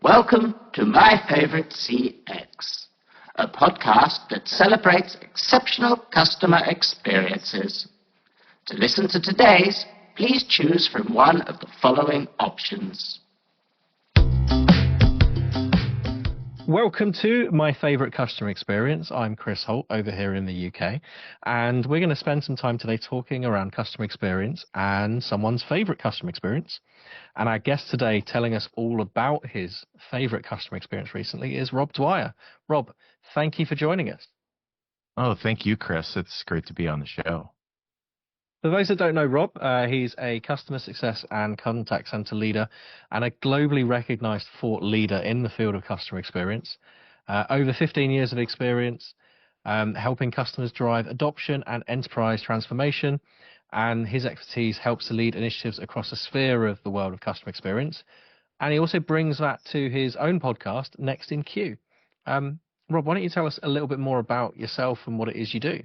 Welcome to My Favorite CX, a podcast that celebrates exceptional customer experiences. To listen to today's, please choose from one of the following options. Welcome to My Favorite Customer Experience. I'm Chris Holt over here in the UK, and we're going to spend some time today talking around customer experience and someone's favorite customer experience. And our guest today telling us all about his favorite customer experience recently is Rob Dwyer. Rob, thank you for joining us. Oh, thank you, Chris. It's great to be on the show. For those that don't know Rob, he's a customer success and contact center leader and a globally recognized thought leader in the field of customer experience. Over 15 years of experience helping customers drive adoption and enterprise transformation. And his expertise helps to lead initiatives across the sphere of the world of customer experience. And he also brings that to his own podcast, Next in Queue. Rob, why don't you tell us a little bit more about yourself and what it is you do?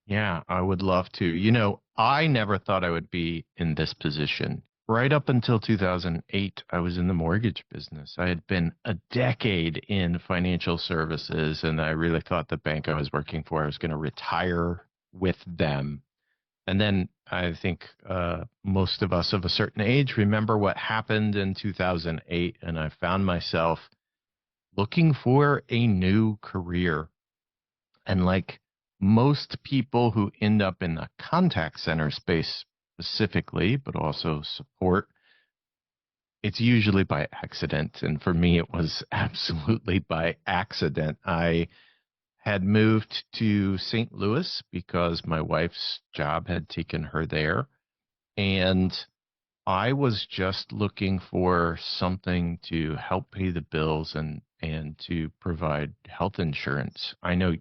Yeah, I would love to. You know, I never thought I would be in this position. Right up until 2008, I was in the mortgage business. I had been a decade in financial services, and I really thought the bank I was working for, I was going to retire with them. And then I think most of us of a certain age remember what happened in 2008, and I found myself looking for a new career. And like most people who end up in the contact center space specifically, but also support, it's usually by accident. And for me, it was absolutely by accident. I had moved to St. Louis because my wife's job had taken her there. And I was just looking for something to help pay the bills and to provide health insurance. I know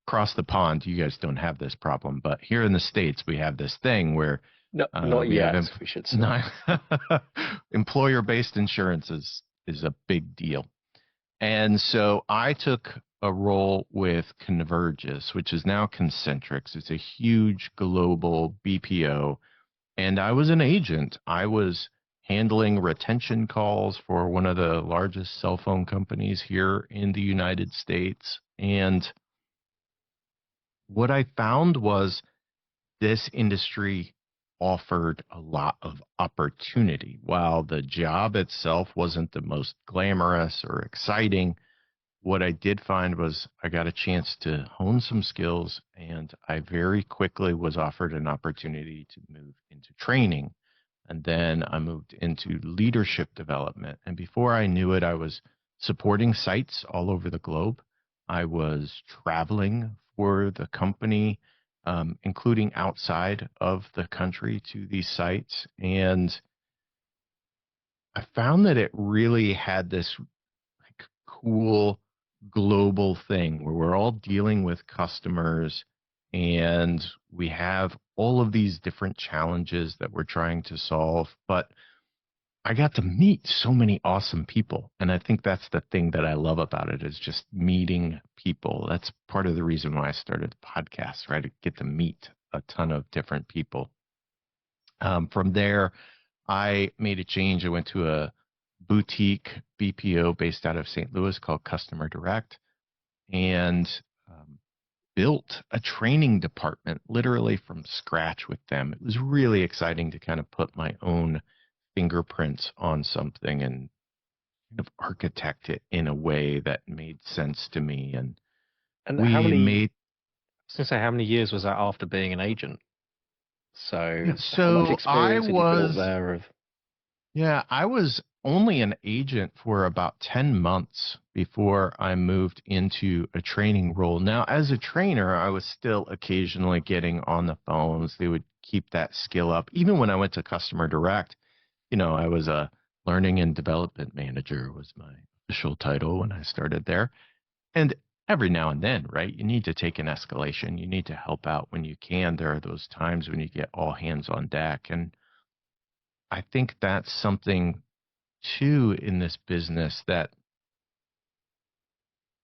across the pond, you guys don't have this problem, but here in the States, we have this thing where not yet, we should say. Employer-based insurance is a big deal. And so I took a role with Convergys, which is now Concentrix. It's a huge global BPO. And I was an agent. I was handling retention calls for one of the largest cell phone companies here in the United States. And what I found was this industry offered a lot of opportunity. While the job itself wasn't the most glamorous or exciting, what I did find was I got a chance to hone some skills, and I very quickly was offered an opportunity to move into training. And then I moved into leadership development. And before I knew it, I was supporting sites all over the globe. I was traveling for the company, including outside of the country to these sites. And I found that it really had this like cool global thing where we're all dealing with customers and we have all of these different challenges that we're trying to solve. But I got to meet so many awesome people. And I think that's the thing that I love about it is just meeting people. That's part of the reason why I started the podcast, right? To get to meet a ton of different people. From there, I made a change. I went to a boutique BPO based out of St. Louis called Customer Direct and built a training department literally from scratch with them. It was really exciting to kind of put my own fingerprints on something and kind of architect it in a way that made sense to me. And we how many, made. I was going to say, how many years was that after being an agent? So how much experience did you build there? I was only an agent for about 10 months before I moved into a training role. Now, as a trainer, I was still occasionally getting on the phones. They would keep that skill up. Even when I went to Customer Direct, you know, I was a learning and development manager was my official title when I started there. And every now and then, right, you need to take an escalation. You need to help out when you can. There are those times when you get all hands on deck. And I think that's something, too, in this business that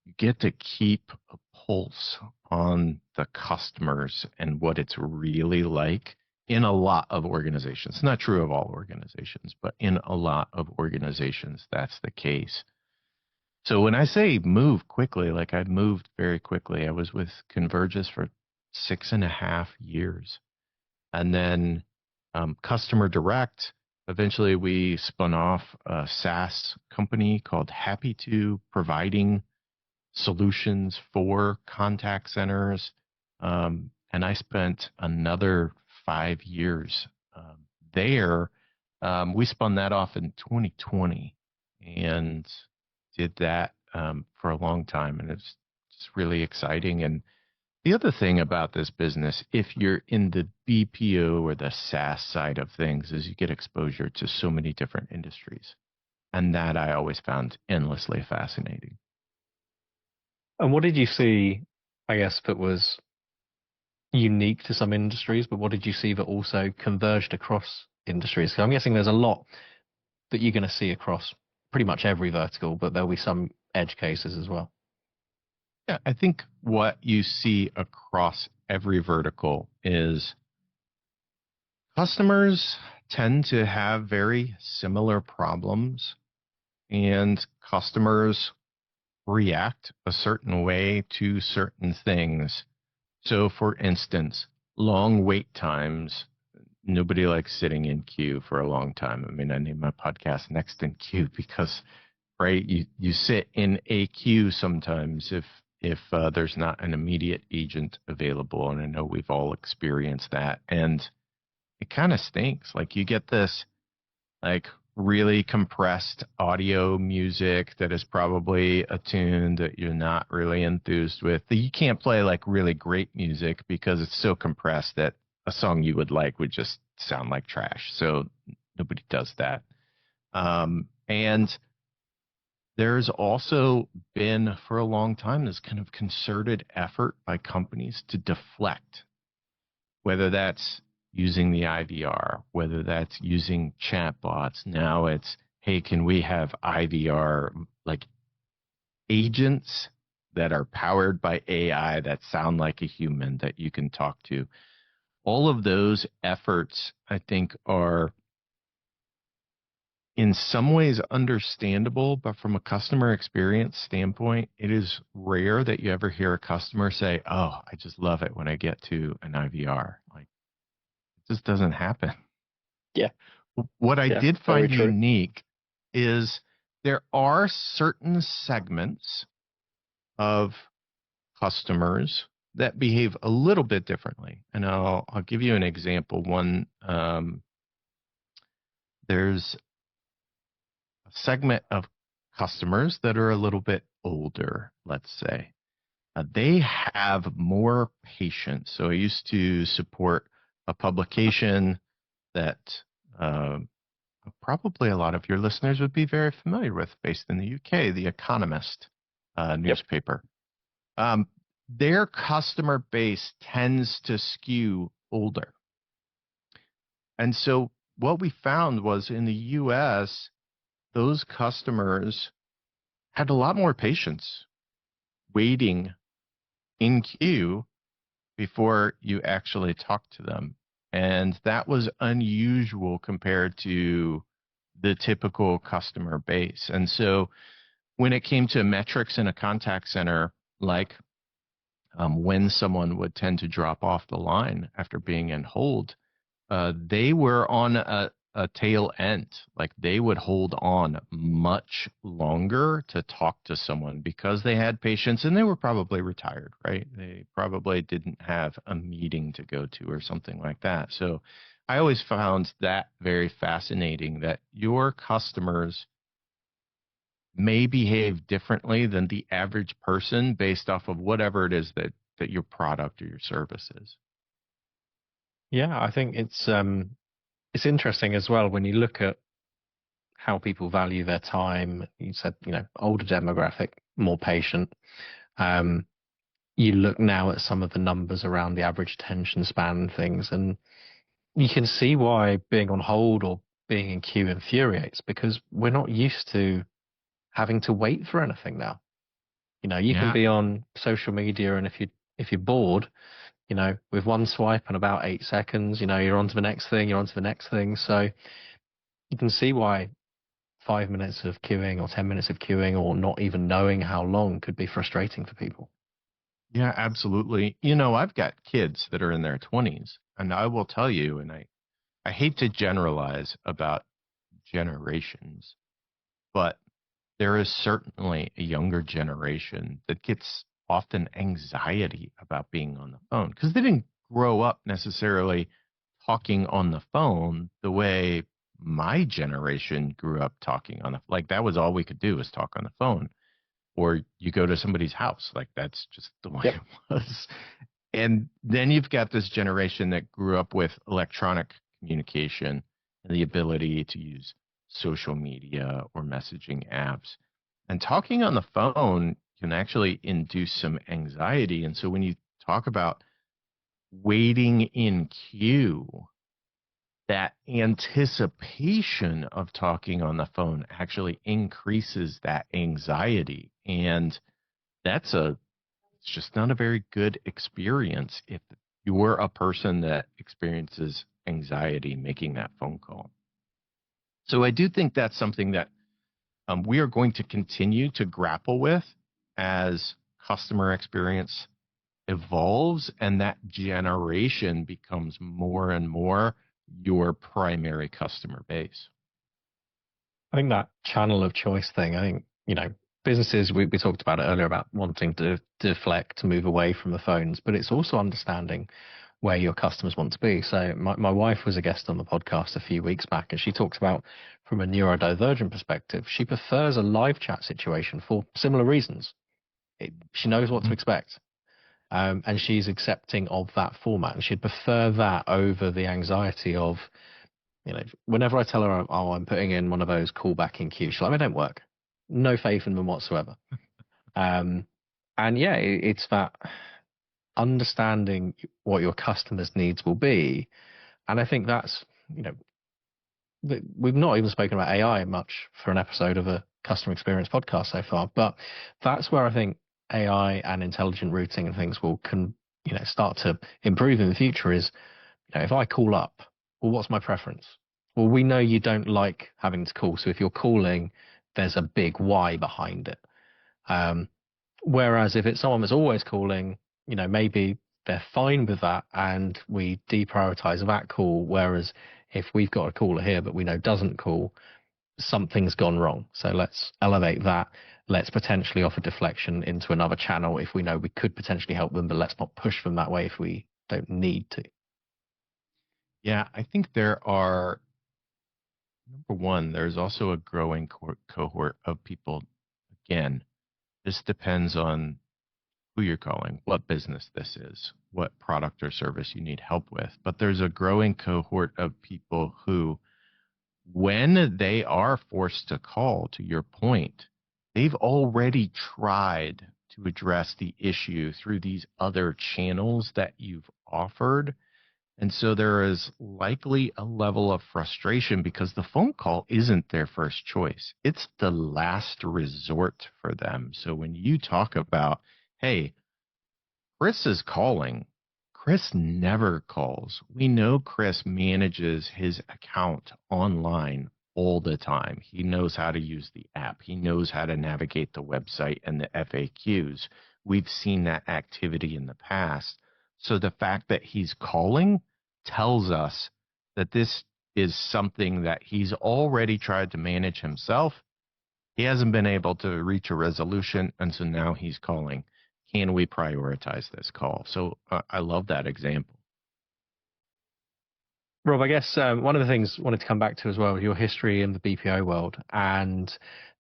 you get to keep a pulse on the customers and what it's really like in a lot of organizations. It's not true of all organizations, but in a lot of organizations, that's the case. So when I say move quickly, like I moved very quickly. I was with Convergys for 6.5 years. And then Customer Direct, eventually we spun off a SaaS company called Happy2, providing solutions for contact centers. And I spent another 5 years there. We spun that off in 2020 and did that for a long time. And it's just really exciting. And the other thing about this business, if you're in the BPO or the SaaS side of things, is you get exposure to so many different industries. And that I always found endlessly fascinating. And what did you see, I guess, that was unique to some industries, but what did you see that also converged across industries? 'Cause I'm guessing there's a lot that you're going to see across pretty much every vertical, but there'll be some edge cases as well. Yeah, I think what you see across every vertical is customers tend to have very similar problems, and customers react a certain way to certain things. So, for instance, long wait times. Nobody likes sitting in queue for a long time. I mean, I named my podcast Next in Queue because, right, you sit in a queue sometimes if there's not an immediate agent available, and I know we've all experienced that, and it kind of stinks. Like you get this like really compressed audio music that is probably a tune that you're not really enthused with. You can't play like really great music because it's so compressed that a song you would like would just sound like trash. So nobody does that. And there's also been for a long time this kind of concerted effort by companies to deflect, whether that's using the IVR, whether that's using chatbots. Now it's, hey, can we have IVR like agents that are powered by AI that sound like a human that you can talk to? All of those efforts, I think, are in some ways understandable, but from a customer experience standpoint, it is rare that you ever hear a customer say, oh, I just love it when I get to an IVR. Like, it just doesn't happen. Yeah. What I did very find true. unique is there are certain segments of customers that behave a little bit differently. And I'll give you an example. One, there's a segment of customers that are a little bit older, let's say. They have more patience. So I used to support a publication that probably a lot of your listeners would be very familiar with, based in the UK, The Economist newspaper. Their customer base tends to skew older. And so what we found was in the US, those customers had a lot more patience waiting in queue before you actually talk to them. And that was unusual compared to the typical customer base. And so when it came to metrics in a contact center, like when someone would tend to drop off the line after being in hold, they were on a tail end. Like they would hold on much longer to talk to someone because they had patience and they were probably retired, right? They probably didn't have a meeting to go to or something like that. So I always found that very fascinating, that your customers may behave differently than the average person based off of whatever it is that your product or your service is. Yeah, I think it's interesting as well when you look at how people value their time. You said, older demographic, more patient. You look now at some of the numbers around the average attention span and things, and you can see why being on hold or being in queue infuriates, because we're not used to having to wait for anything now. You can be on social media, and if you're bored, with one swipe and about 8 seconds, you're on to the next thing, you're on to the next thing. So you can see why 5 minutes of queuing or 10 minutes of queuing or not even knowing how long could be frustrating for people. Yeah, absolutely. I've got kids that are in their 20s, and I will tell you, and I hate to generalize about generations, but there is certainly a younger generation that gets often anxiety about being on the phone because they didn't grow up necessarily talking on the phone the way my generation grew up talking on the like that was all we could do was talk on the phone, or you go to somebody's house, like that's just the way Yep. it was. And then you've got this generation that grew up with electronic communication and the ability to use social media or messaging apps. And talking on the phone can actually induce some anxiety. And so when you talk about waiting in queue, that anticipation of talking on the phone actually increases that anxiety. And it's just not a very good experience if you're a person that experiences anxiety making that phone call. So I do think that's something that we are going to continue to grapple with as customer experience evolves and that generation becomes more and more your primary customer base. I think that channel of choice thing, I think, businesses, we talked about it earlier about wanting to deflect, to move away from the phones, but it's also understanding where your customers want to be. So my wife was a guest on the podcast a few weeks back, and she talked about from a neurodivergent perspective, she prefers a live chat situation for similar reasons. She knows what to expect. And she's accepting of that format, and she'd prefer that over the anxiety of, whenever I tell her, oh, I'm putting in one of those callback in queue, she's like, they don't work. No faith in them whatsoever. And yeah, it's that understanding what your customers' needs will be. And I think that's, we've not even spoken about AI much for an episode of a customer experience podcast so far, but that's where I think AI and intelligent routing and things can start to improve in the future is, if I call up, well, what's my preference? Well, we know you don't like having to call. So if you're calling, there's a big why behind it. Whereas if it's someone that's always calling, maybe they're fine with that and we deprioritize that call. Whereas if we've got a caller here, but we know doesn't call, something's gone wrong. So let's elevate that. Let's potentially offer deflection into another channel if we know we could potentially help them, but let's not push them that way if we don't need to. Yeah, I think there are, number one, there's also a growing cohort of people. Again, this depends on who you're calling, what business this is, what product or service you need help with. But there's a growing cohort of people who, when they are forced to call, to your point, they've already tried to address the issue through these other channels that you've offered. And so there is likely a level of frustration because the phone call isn't their first choice. It's the last resort for them. So when you talk about, hey, Chris is calling, Chris never calls. We know Chris manages his account online all the time. He knows how to use the app. He knows how to navigate the website and the FAQs. We've seen that activity in the past. So the fact that he's calling tells us that this is something that he's already tried to manage himself. He hasn't been able to reach a resolution, and so now he's calling. Can we prioritize this call? So I love that example. Rob, I guess one of the things I wanted to come back to as well, your history in the BPO world, and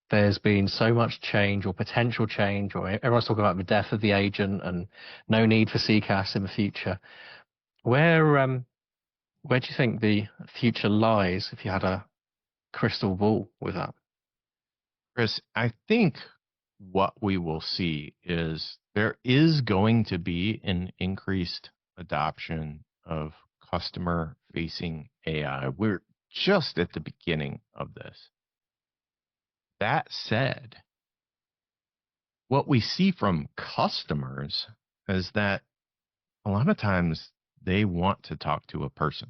there's been so much change or potential change, or everyone's talking about the death of the agent and no need for CCaaS in the future. Where do you think the future lies if you had a crystal ball with that? Chris, I think what we will see is there is going to be an increased adoption of customer-facing AI. We're just at the beginning of this. That said, what we see from customers is that a lot of times they want to talk to a person.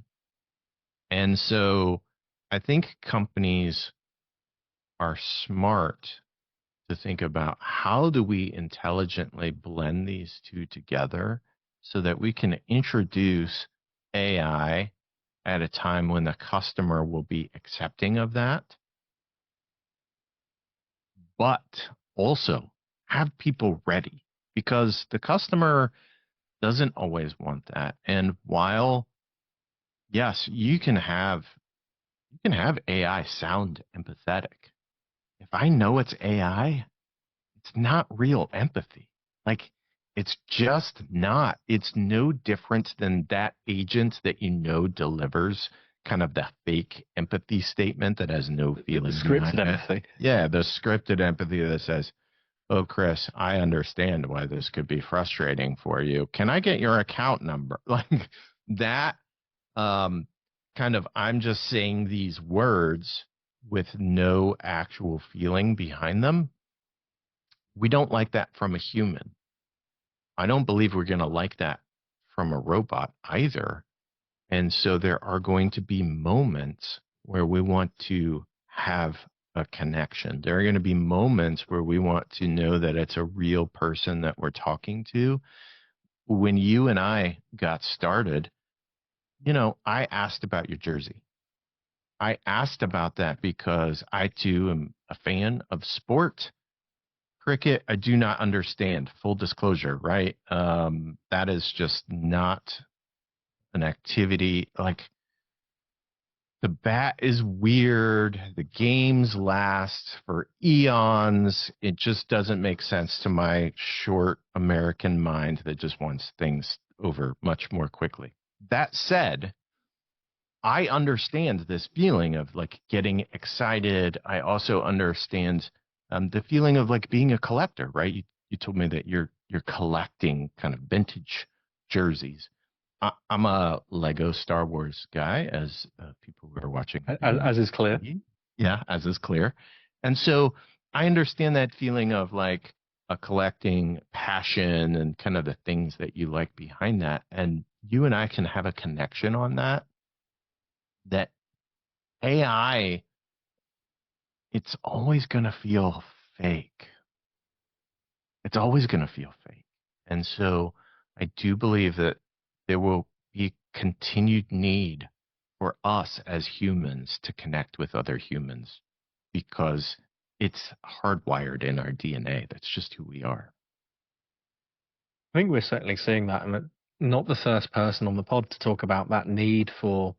And so I think companies are smart to think about how do we intelligently blend these two together so that we can introduce AI at a time when the customer will be accepting of that, but also have people ready because the customer doesn't always want that. And while yes, you can have AI sound empathetic. If I know it's AI, it's not real empathy. Like, it's just not. It's no different than that agent that delivers kind of the fake empathy statement that has no feeling behind Scripted it. empathy. Yeah, the scripted empathy that says, "Oh, Chris, I understand why this could be frustrating for you. Can I get your account number?" Like that um, kind of, I'm just saying these words with no actual feeling behind them. We don't like that from a human. I don't believe we're going to like that from a robot either. And so there are going to be moments where we want to have a connection. There are going to be moments where we want to know that it's a real person that we're talking to. When you and I got started, I asked about your jersey. I asked about that because I too am a fan of sport. Cricket, I do not understand. Full disclosure, right? That is just not an activity. Like, the bat is weird. The games last for eons. It just doesn't make sense to my short American mind that just wants things over much more quickly. That said, I understand this feeling of like getting excited. I also understand the feeling of like being a collector, right? You told me that you're collecting kind of vintage jerseys. I'm a Lego Star Wars guy, as people who are watching. As is clear. Yeah, as is clear. And so I understand that feeling of like a collecting passion and kind of the things that you like behind that. And you and I can have a connection on that AI, it's always going to feel fake. It's always going to feel fake. And so I do believe that there will be continued need for us as humans to connect with other humans because it's hardwired in our DNA. That's just who we are. I think we're certainly seeing that, and not the first person on the pod to talk about that need for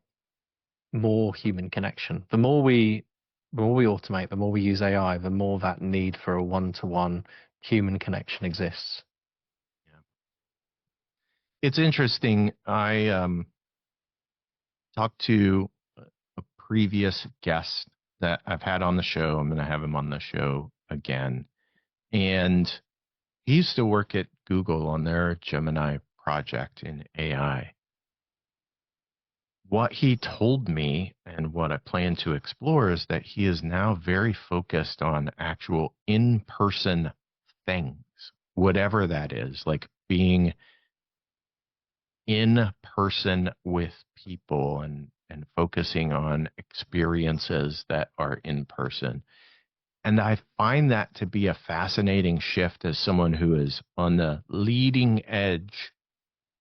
more human connection. The more we automate, the more we use AI, the more that need for a one-to-one human connection exists. Yeah. It's interesting. I talked to a previous guest that I've had on the show. I'm going to have him on the show again. And he used to work at Google on their Gemini project in AI. What he told me and what I plan to explore is that he is now very focused on actual in-person things, whatever that is, like being in person with people and focusing on experiences that are in person. And I find that to be a fascinating shift as someone who is on the leading edge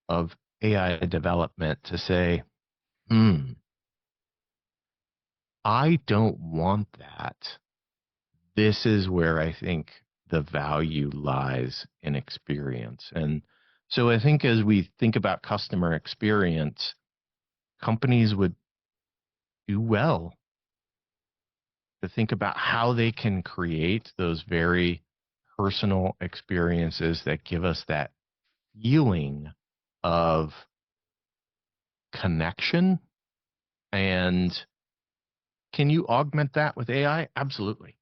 of AI development to say, I don't want that. This is where I think the value lies in experience. And so I think as we think about customer experience, companies would do well to think about how they can create those very personal experiences that give us that feeling of connection. And can you augment that with AI? Absolutely.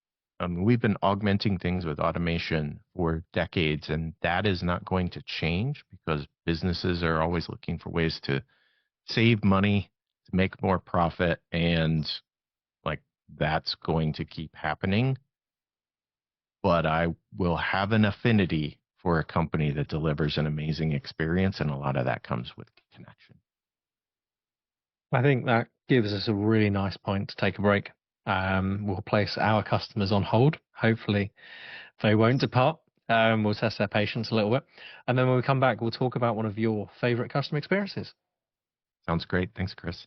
We've been augmenting things with automation for decades, and that is not going to change because businesses are always looking for ways to save money, to make more profit, and like that's going to keep happening. But I will have an affinity for a company that delivers an amazing experience, and a lot of that comes with connection. I think that gives us a really nice point to take a break. We'll place our customers on hold. Hopefully they won't depart. We'll test their patience a little bit. And then when we come back, we'll talk about one of your favorite customer experiences. Sounds great. Thanks, Chris.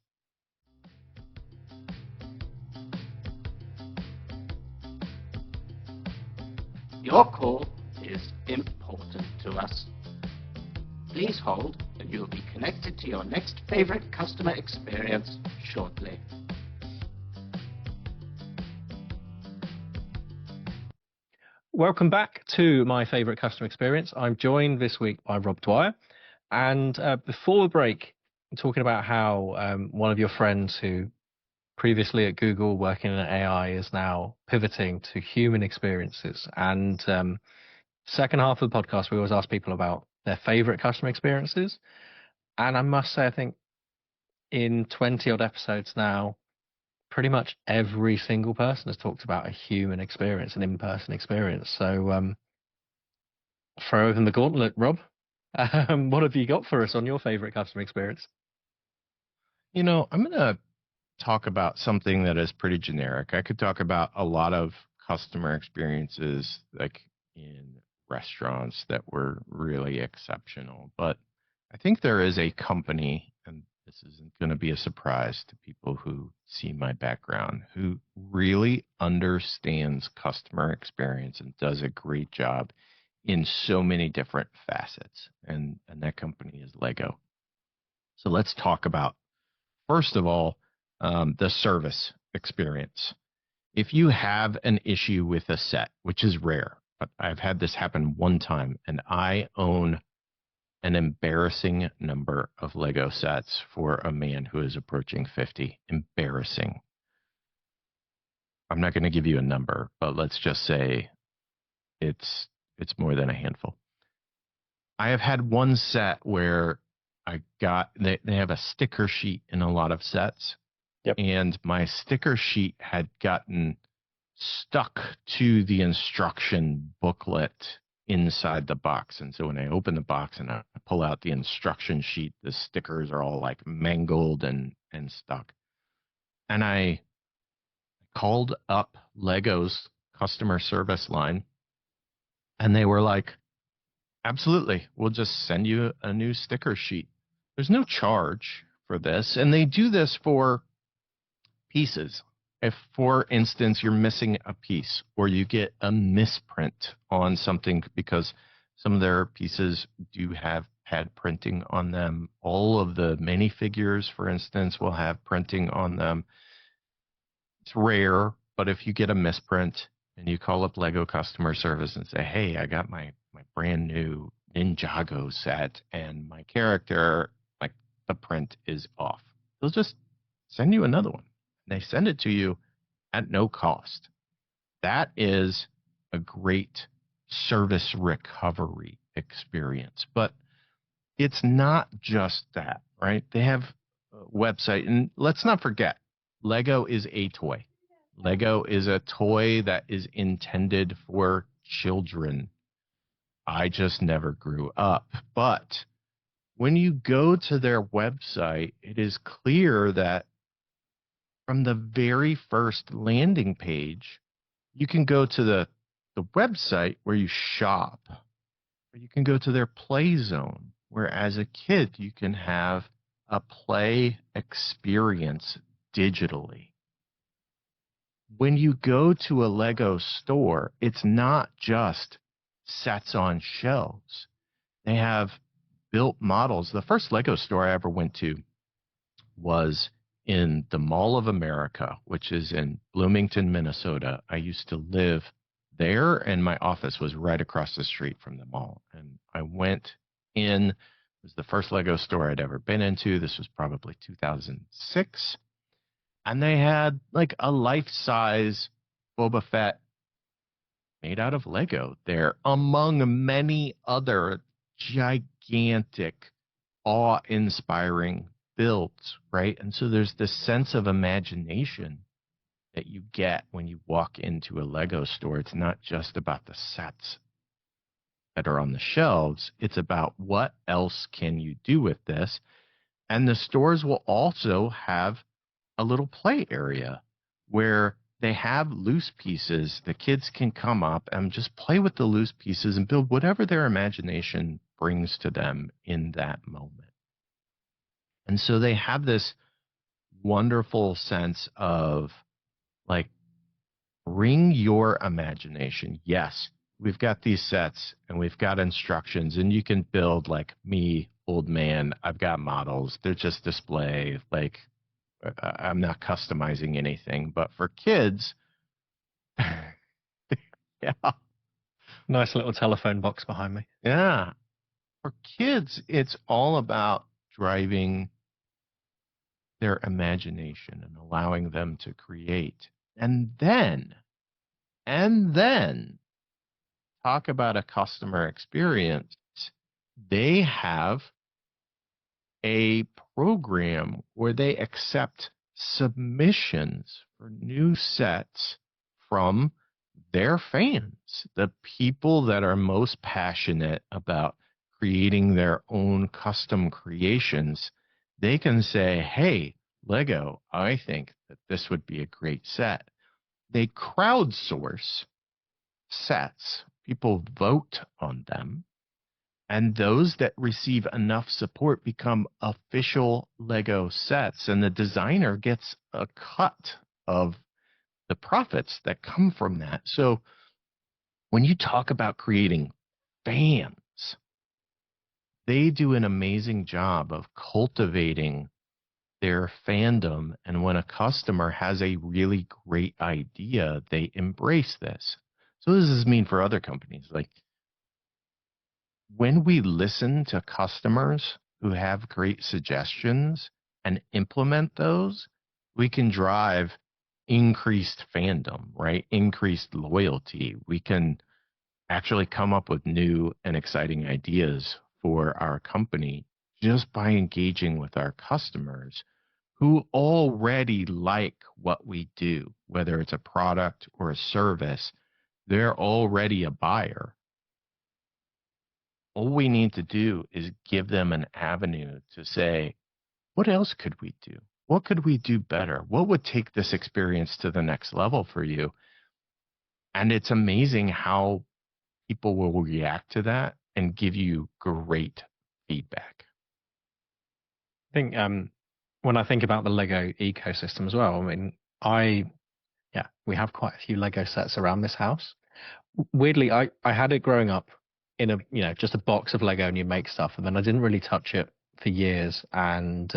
Your call is important to us. Please hold, and you'll be connected to your next favorite customer experience shortly. Welcome back to my favorite customer experience. I'm joined this week by Rob Dwyer. And before the break, talking about how one of your friends who previously at Google working in AI is now pivoting to human experiences. And second half of the podcast, we always ask people about their favorite customer experiences. And I must say, I think in 20 odd episodes now, pretty much every single person has talked about a human experience, an in-person experience. So throw open the gauntlet, Rob. What have you got for us on your favorite customer experience? You know, I'm going to talk about something that is pretty generic. I could talk about a lot of customer experiences, like in restaurants, that were really exceptional. But I think there is a company, and this isn't going to be a surprise to people who see my background, who really understands customer experience and does a great job in so many different facets. And that company is Lego. So let's talk about, first of all, the service experience. If you have an issue with a set, which is rare, but I've had this happen one time, and I own an embarrassing number of Lego sets for a man who is approaching 50. Embarrassing. I'm not going to give you a number, but let's just say it's more than a handful. I have had one set where they have a sticker sheet in a lot of sets. Yep. And my sticker sheet had gotten stuck to the instruction booklet inside the box. And so when I open the box and I pull out the instruction sheet, the stickers are all like mangled and stuck. And I called up Lego's customer service line, and they were like, absolutely, we'll just send you a new sticker sheet. There's no charge for this. And they do this for pieces. If, for instance, you're missing a piece or you get a misprint on something, because some of their pieces do have pad printing on them. All of the minifigures, for instance, will have printing on them. It's rare, but if you get a misprint and you call up Lego customer service and say, hey, I got my brand new Ninjago set and my character, like, the print is off, they'll just send you another one. They send it to you at no cost. That is a great service recovery experience. But it's not just that, right? They have a website. And let's not forget, Lego is a toy. Lego is a toy that is intended for children. I just never grew up. But when you go to their website, it is clear that from the very first landing page, you can go to the website where you shop, or you can go to their play zone, where as a kid you can have a play experience digitally. When you go to a Lego store, it's not just sets on shelves. They have built models. The first Lego store I ever went to was in the Mall of America, which is in Bloomington, Minnesota. I used to live there, and my office was right across the street from the mall. And I went in. It was the first Lego store I'd ever been into. This was probably 2006. And they had like a life-size Boba Fett made out of Lego there, among many other gigantic, awe-inspiring builds, right? And so there's this sense of imagination that you get when you walk into a Lego store. It's not just about the sets. that are on the shelves. It's about what else can you do with this? And the stores will also have a little play area where they have loose pieces. The kids can come up and just play with the loose pieces and build whatever their imagination brings to them in that moment. And so they have this wonderful sense of like, bring your imagination. Yes, we've got these sets and we've got instructions, and you can build like me, old man. I've got models. They're just display. Like, I'm not customizing anything. But for kids, yeah, Nice little telephone box behind me. yeah. For kids, it's all about driving their imagination and allowing them to create. And then talk about a customer experience. They have a program where they accept submissions for new sets from their fans, the people that are most passionate about creating their own custom creations. They can say, hey, Lego, I think that this would be a great set. They crowdsource sets. People vote on them. And those that receive enough support become official Lego sets. And the designer gets a cut of the profits that come from that. So when you talk about creating fans, they do an amazing job of cultivating their fandom. And when a customer has a really great idea, they embrace this. So what does this mean for other companies? Like, when we listen to customers who have great suggestions and implement those, we can drive increased fandom, right? Increased loyalty. We can actually come up with new and exciting ideas for our company just by engaging with our customers who already like what we do, whether it's a product or a service. They're already a buyer. All we need to do is give them an avenue to say, what else could we do? What could we do better? What would take this experience to the next level for you? And it's amazing how people will react to that and give you great feedback. I think when I think about the Lego ecosystem as well, I mean, we have quite a few Lego sets around this house. Weirdly, I had it growing up in just a box of Lego, and you make stuff, and then I didn't really touch it for years. And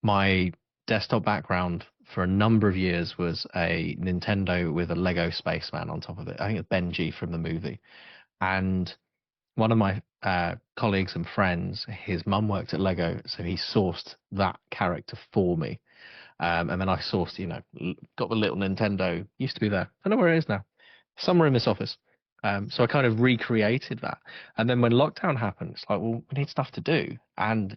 my desktop background for a number of years was a Nintendo with a Lego spaceman on top of it. I think it's Benji from the movie. And one of my colleagues and friends, his mum worked at Lego, so he sourced that character for me. And then I sourced, got the little Nintendo, used to be there. I don't know where it is now. Somewhere in this office. So I kind of recreated that. And then when lockdown happened, it's like, well, we need stuff to do. And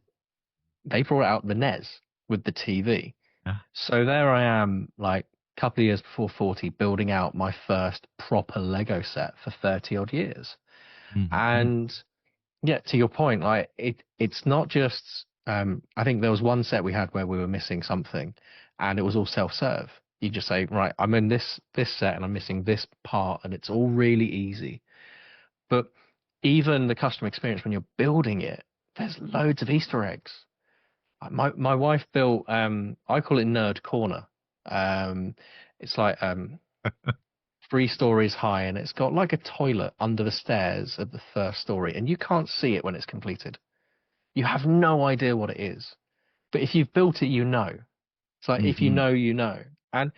they brought out the NES with the TV. Yeah. So there I am, like a couple of years before 40, building out my first proper Lego set for 30 odd years. Mm-hmm. And yeah, to your point, like it's not just, I think there was one set we had where we were missing something, and it was all self-serve. You just say, right, I'm in this set and I'm missing this part, and it's all really easy. But even the customer experience when you're building it, there's loads of Easter eggs. My wife built, I call it Nerd Corner. It's like 3 stories high, and it's got like a toilet under the stairs of the first story, and you can't see it when it's completed. You have no idea what it is. But if you've built it, you know. It's like, if you know, you know. And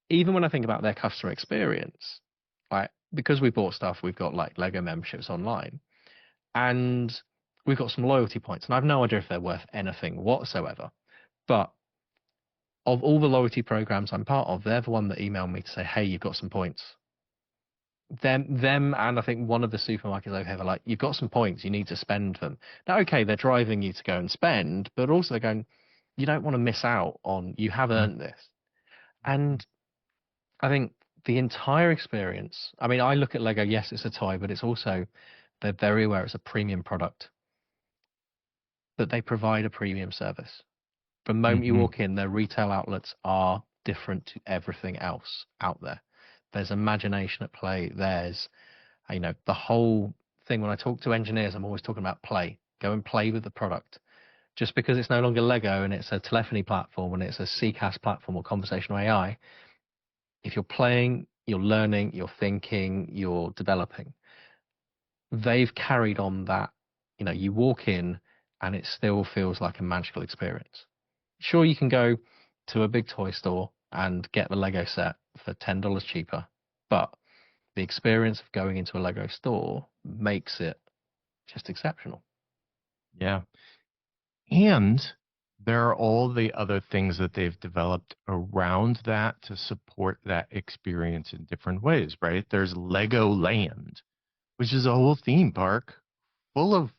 even when I think about their customer experience, like, because we bought stuff, we've got like Lego memberships online, and we've got some loyalty points, and I've no idea if they're worth anything whatsoever. But of all the loyalty programs I'm part of, they're the one that emailed me to say, hey, you've got some points. Them and I think one of the supermarkets over here, they're like, you've got some points, you need to spend them. Now, okay, they're driving you to go and spend, but also they're going, you don't want to miss out on, you have earned this. And I think the entire experience, I mean, I look at Lego, yes, it's a toy, but it's also They're very aware it's a premium product, but they provide a premium service. From the moment you walk in, their retail outlets are different to everything else out there. There's imagination at play. There's, the whole thing. When I talk to engineers, I'm always talking about play. Go and play with the product. Just because it's no longer Lego and it's a telephony platform and it's a CCaaS platform or conversational AI, if you're playing, you're learning, you're thinking, you're developing. They've carried on that. You walk in and it still feels like a magical experience. Sure, you can go to a big toy store and get the Lego set for $10 cheaper, but the experience of going into a Lego store makes it just exceptional. Yeah. And there are all the other things that they've developed around that to support that experience in different ways, right? There's Legoland, which is a whole theme park full of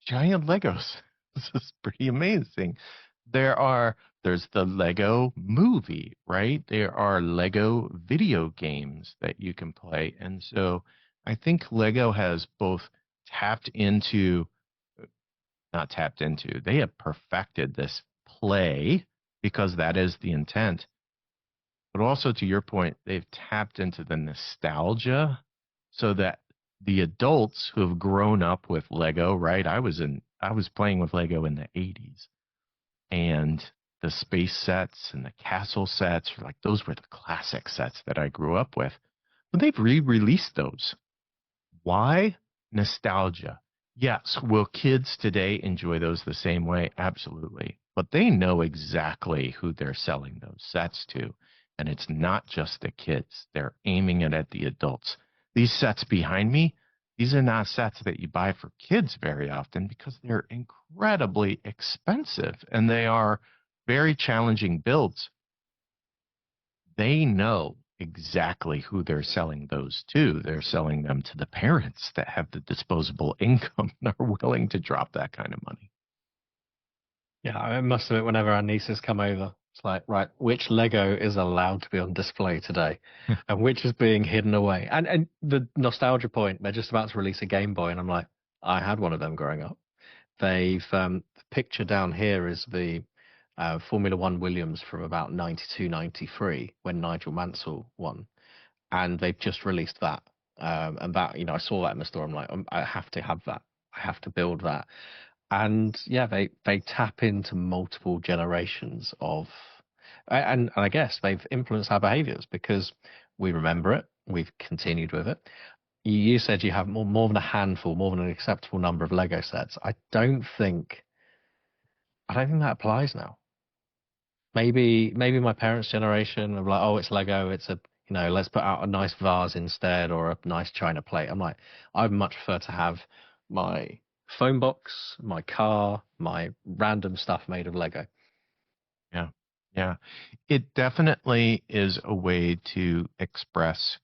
giant Legos. This is pretty amazing. There's the Lego movie, right? There are Lego video games that you can play. And so I think Lego has both they have perfected this play because that is the intent. But also to your point, they've tapped into the nostalgia so that the adults who have grown up with Lego, right? I was playing with Lego in the 80s, and the space sets and the castle sets, like those were the classic sets that I grew up with. But they've re-released those. Why? Nostalgia. Yes, will kids today enjoy those the same way? Absolutely. But they know exactly who they're selling those sets to. And it's not just the kids. They're aiming it at the adults. These sets behind me, these are not sets that you buy for kids very often because they're incredibly expensive and they are very challenging builds. They know exactly who they're selling those to. They're selling them to the parents that have the disposable income and are willing to drop that kind of money. Yeah, I must admit, whenever our nieces come over, it's like, right, which Lego is allowed to be on display today and which is being hidden away? And the nostalgia point, they're just about to release a Game Boy, and I'm like, I had one of them growing up. The picture down here is the Formula One Williams from about 92, 93 when Nigel Mansell won. And they've just released that. And that, I saw that in the store. I'm like, I have to have that. I have to build that. And yeah, they tap into multiple generations of, and I guess they've influenced our behaviors because we remember it. We've continued with it. You said you have more than a handful, more than an acceptable number of Lego sets. I don't think that applies now. Maybe my parents' generation of like, oh, it's Lego, it's a, let's put out a nice vase instead or a nice china plate. I'm like, I'd much prefer to have my phone box, my car, my random stuff made of Lego. Yeah. Yeah. It definitely is a way to express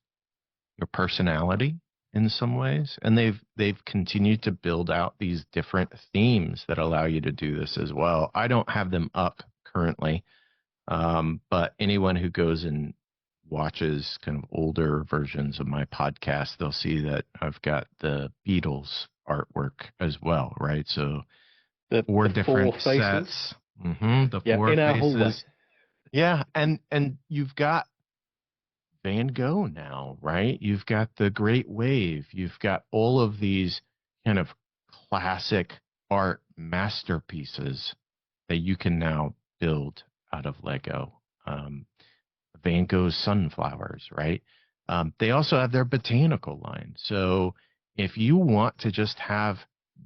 your personality in some ways. And they've continued to build out these different themes that allow you to do this as well. I don't have them up currently. But anyone who goes and watches kind of older versions of my podcast, they'll see that I've got the Beatles artwork as well, right? So the different four sets. The four in our faces. hallway. Yeah, and you've got Van Gogh now, right? You've got the Great Wave. You've got all of these kind of classic art masterpieces that you can now build out of Lego. Van Gogh's sunflowers, right? They also have their botanical line. So if you want to just have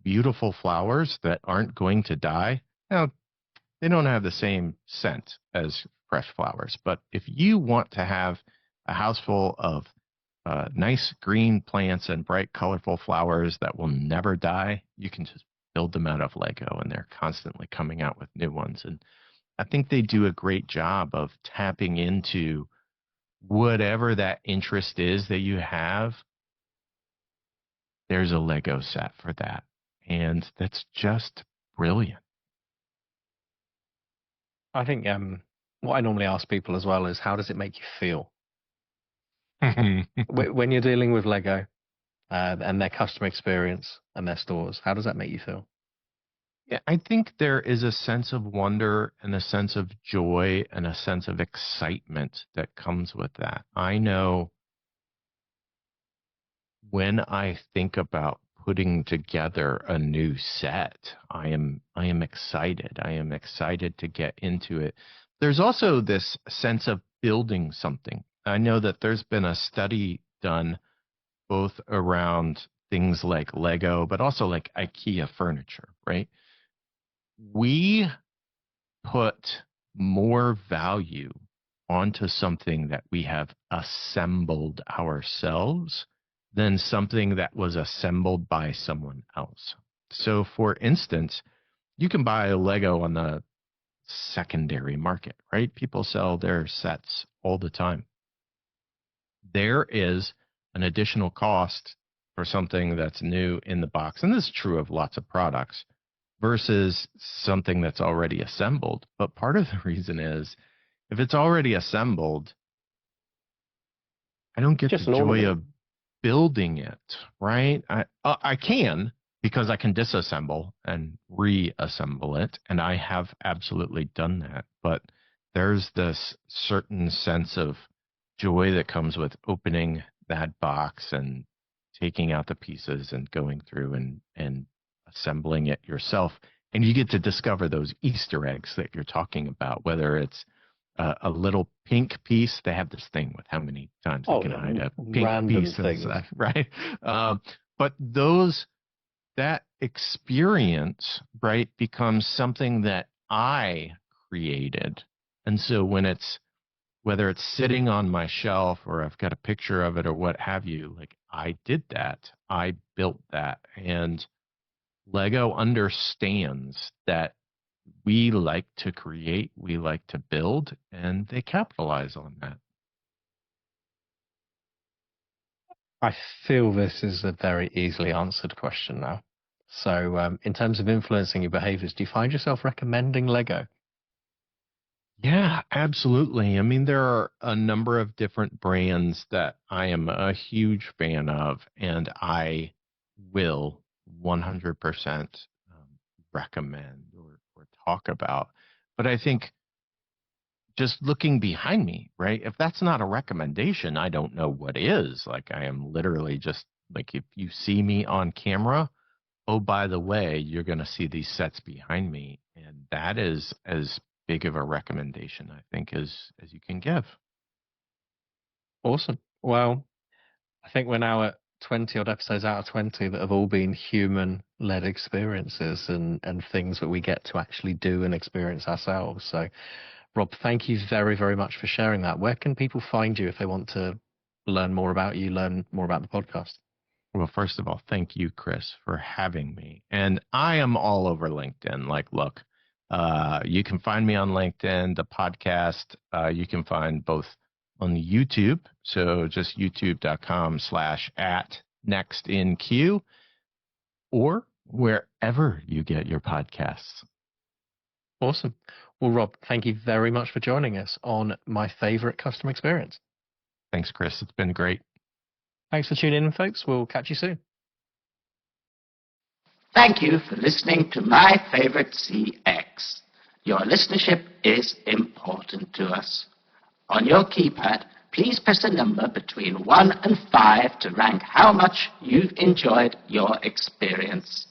beautiful flowers that aren't going to die, now they don't have the same scent as fresh flowers. But if you want to have a house full of nice green plants and bright, colorful flowers that will never die, you can just build them out of Lego, and they're constantly coming out with new ones. And I think they do a great job of tapping into whatever that interest is that you have. There's a Lego set for that. And that's just brilliant. I think what I normally ask people as well is, how does it make you feel? When you're dealing with Lego, and their customer experience and their stores. How does that make you feel? Yeah, I think there is a sense of wonder and a sense of joy and a sense of excitement that comes with that. I know when I think about putting together a new set, I am excited. I am excited to get into it. There's also this sense of building something. I know that there's been a study done both around things like Lego, but also like IKEA furniture, right? We put more value onto something that we have assembled ourselves than something that was assembled by someone else. So, for instance, you can buy a Lego on the secondary market, right? People sell their sets all the time. There is an additional cost for something that's new in the box, and this is true of lots of products, versus something that's already assembled. But part of the reason is if it's already assembled, I don't get Just the an joy ornament. of building it, right? I can because I can disassemble and reassemble it, and I have absolutely done that. But there's this certain sense of joy that comes with opening that box and taking out the pieces and going through and assembling it yourself. And you get to discover those Easter eggs that you're talking about, whether it's a little pink piece. They have this thing with how many times they can hide a pink random piece things. inside, right? But that experience, right, becomes something that I created. And so whether it's sitting on my shelf or I've got a picture of it or what have you, like I did that, I built that. And Lego understands that we like to create, we like to build, and they capitalize on that. I feel this is a very easily answered question now. So, in terms of influencing your behaviors, do you find yourself recommending Lego? Yeah, absolutely. I mean, there are a number of different brands that I am a huge fan of, and I will 100% recommend or talk about. But I think just looking behind me, right? If that's not a recommendation, I don't know what is. Like, I am literally just like, if you see me on camera, oh, by the way, you're going to see these sets behind me. And that is as big of a recommendation, I think, as you can give. Awesome. Well, I think we're now at 20 odd episodes out of 20 that have all been human led experiences and things that we get to actually do and experience ourselves. So, Rob, thank you very, very much for sharing that. Where can people find you if they want to learn more about you, learn more about the podcast? Well, first of all, thank you, Chris, for having me. And I am all over LinkedIn. Like, look, you can find me on LinkedIn, the podcast. You can find both on YouTube. So just youtube.com/@nextinq or wherever you get your podcasts. Awesome. Well, Rob, thank you very much for joining us on My Favorite Customer Experience. Thanks, Chris. It's been great. Thanks for tuning in, folks. We'll catch you soon. Thank you for listening to My Favorite CX. Your listenership is important to us. On your keypad, please press a number between 1 and 5 to rank how much you've enjoyed your experience.